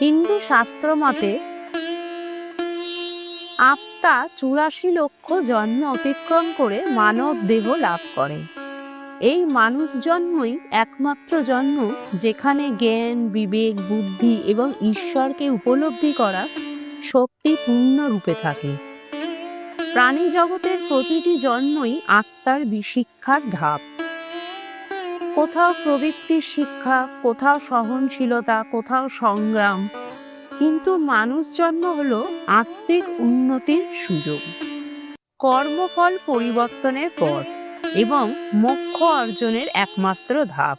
হিন্দু শাস্ত্র মতে আত্মা ৮৪ লক্ষ জন্ম অতিক্রম করে মানব দেহ লাভ করে। এই মানুষ জন্মই একমাত্র জন্ম যেখানে জ্ঞান, বিবেক, বুদ্ধি এবং ঈশ্বরকে উপলব্ধি করা শক্তি পূর্ণরূপে থাকে। প্রাণী জগতের প্রতিটি জন্মই আত্মার শিক্ষার ধাপ। কোথাও প্রবৃত্তির শিক্ষা, কোথাও সহনশীলতা, কোথাও সংগ্রাম। কিন্তু মানুষ জন্ম হলো আত্মিক উন্নতির সুযোগ, কর্মফল পরিবর্তনের পথ এবং মোক্ষ অর্জনের একমাত্র ধাপ।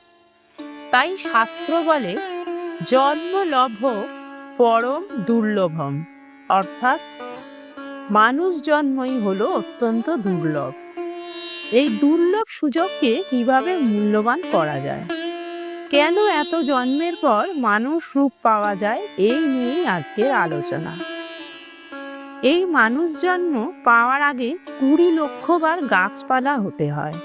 তাই শাস্ত্র বলে জন্ম লভ পরম দুর্লভম, অর্থাৎ মানুষ জন্মই হলো অত্যন্ত দুর্লভ। এই দুর্লভ সুযোগকে কিভাবে মূল্যবান করা যায়, কেন এত জন্মের পর মানুষ রূপ পাওয়া যায়, এই নিয়েই আজকের আলোচনা। এই মানুষ জন্ম পাওয়ার আগে ২০ লক্ষ বার গাছপালা হতে হয়।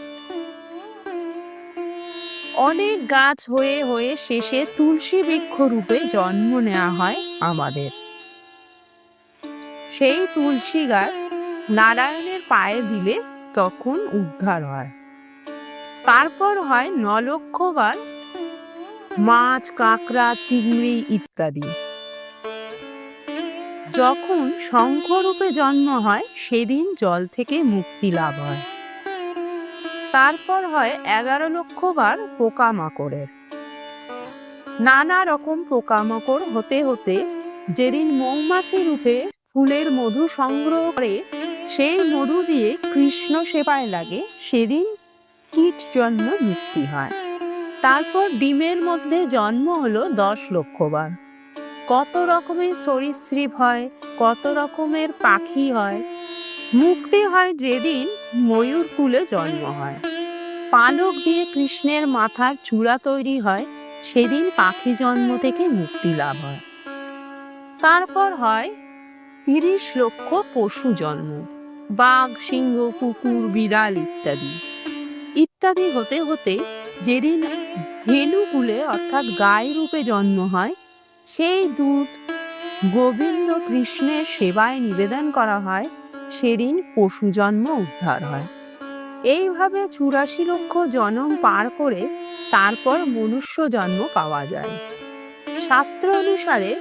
অনেক গাছ হয়ে হয়ে শেষে তুলসী বৃক্ষ রূপে জন্ম নেওয়া হয় আমাদের। সেই তুলসী গাছ নারায়ণের পায়ে দিলে তখন উদ্ধার হয়। তারপর হয় ৯ লক্ষ বার মাছ, কাঁকড়া, চিংড়ি ইত্যাদি। যখন শঙ্খরূপে জন্ম হয় সেদিন জল থেকে মুক্তি লাভ হয়। তারপর হয় ১১ লক্ষ বার পোকামাকড়ের। নানা রকম পোকামাকড় হতে হতে যেদিন মৌমাছি রূপে ফুলের মধু সংগ্রহ করে সেই মধু দিয়ে কৃষ্ণ সেবায় লাগে, সেদিন কীট জন্ম মুক্তি হয়। তারপর ডিমের মধ্যে জন্ম হলো ১০ লক্ষ বার। কত রকমের সরীসৃপ হয়, কত রকমের পাখি হয়। মুক্তি হয় যেদিন ময়ূর কুলে জন্ম হয়। পালক দিয়ে কৃষ্ণের মাথার চূড়া তৈরি হয়, সেদিন পাখি জন্ম থেকে মুক্তি লাভ হয়। তারপর হয় ৩০ লক্ষ পশু জন্ম, বাঘ, সিংহ, কুকুর, বিড়াল ইত্যাদি ইত্যাদি হতে হতে যেদিন ধেনুকুলে অর্থাৎ গাই রূপে জন্ম হয়, সেই দুধ গোবিন্দ কৃষ্ণের সেবায় নিবেদন করা হয়, সেদিন পশু জন্ম উদ্ধার হয়। এইভাবে ৮৪ লক্ষ জন্ম পার করে তারপর মনুষ্য জন্ম পাওয়া যায়। শাস্ত্র অনুসারে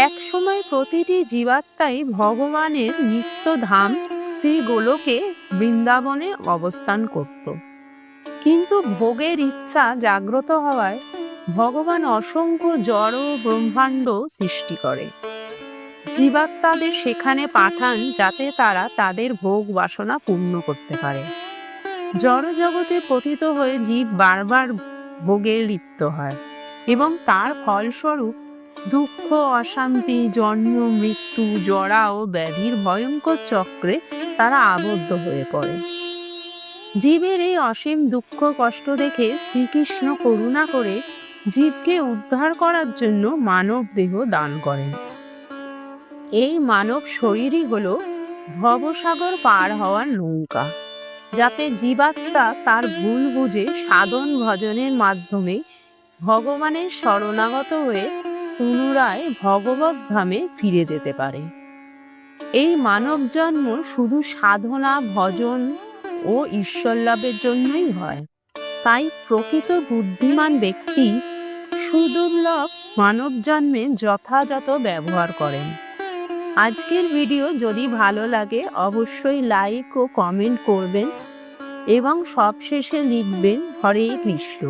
একসময় প্রতিটি জীবাত্মাই ভগবানের নিত্য ধাম শ্রী গোলকে বৃন্দাবনে অবস্থান করত। কিন্তু ভোগের ইচ্ছা জাগ্রত হওয়ায় ভগবান অসংখ্য জড় ব্রহ্মাণ্ড সৃষ্টি করে। জীবাত্মাদের সেখানে পাঠান যাতে তারা তাদের ভোগ বাসনা পূর্ণ করতে পারে। জড় জগতে পতিত হয়ে জীব বারবার ভোগে লিপ্ত হয় এবং তার ফলস্বরূপ দুঃখ, অশান্তি, জন্ম, মৃত্যু, জরা ও ব্যাধির ভয়ঙ্কর চক্রে তারা আবদ্ধ হয়ে পড়ে। জীবের এই অসীম দুঃখ কষ্ট দেখে শ্রীকৃষ্ণ করুণা করে জীবকে উদ্ধার করার জন্য মানব দেহ দান করেন। এই মানব শরীরই হলো ভবসাগর পার হওয়ার নৌকা, যাতে জীবাত্মা তার ভুল বুঝে সাধন ভজনের মাধ্যমে ভগবানের শরণাগত হয়ে পুনরায় ভগবত ধামে ফিরে যেতে পারে। এই মানব জন্ম শুধু সাধনা, ভজন ও ঈশ্বর লাভের জন্যই হয়। তাই প্রকৃত বুদ্ধিমান ব্যক্তি সুদুর্লভ মানব জন্মে যথাযথ ব্যবহার করেন। আজকের ভিডিও যদি ভালো লাগে অবশ্যই লাইক ও কমেন্ট করবেন এবং সবশেষে লিখবেন হরে কৃষ্ণ।